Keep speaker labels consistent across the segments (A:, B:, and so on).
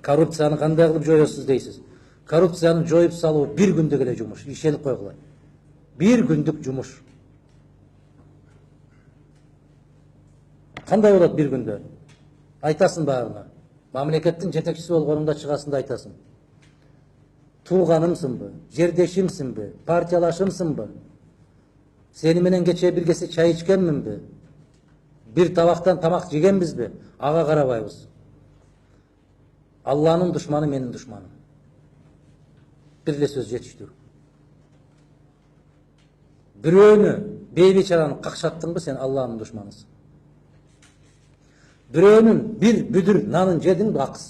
A: Коррупцияны кандай кылып жоесуз дейсиз? Коррупцияны жоюп салуу бир күндүк эле жумуш, ишенип койгула. Бир күндүк жумуш. Кандай болот бир күндө? Айтасың баарына. Мамлекеттин жетекчиси болгонуңда чыгасың да айтасың. Тууганымсыңбы, жердешимсиңби, партиялашымсыңбы? Сени менен кечээ бир кесе чай ичкенминби? Бир табактан тамак жегенбизби? Ага карабайбыз. Алланын душманы менин душманым. Бир эле сөз жетиштүү. Бирөөнү бейбичараны какшаттыңбы, сен Алланын душманысың. Бирөөнүн бир бүдүр нанын жедиңби акыс,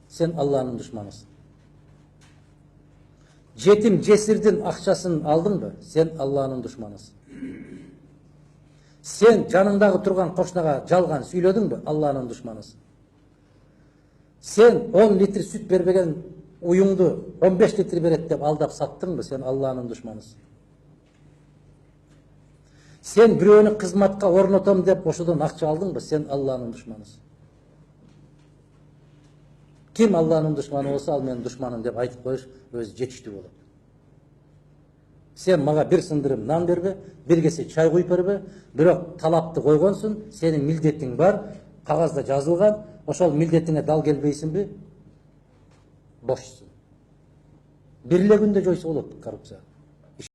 A: сен Алланын душманысың. Жетим жесирдин акчасын алдыңбы, сен Алланын душманысың. Сен жаныңдагы турган кошунага жалган сүйлөдүңбү, Алланын душманысың. Сен 10 литр сүт бербеген уюңду 15 литр берет деп алдап саттыңбы, сен Алланын душманысың. Сен бирөөнү кызматка орнотом деп ошодон акча алдыңбы, сен Алланын душманысың. Ким Алланын душманы болсо, ал менин душманым деп айтып коюш өзү жетиштүү болот. Сен мага бир сындырым нан бербе, бир кесе чай куюп бербе, бирок талапты койгонсуң, сенин милдетиң бар, кагазда жазылган, ошол милдетиңе дал келбейсиңби? Бошсуң. Бир эле күндө жойсо болот коррупция.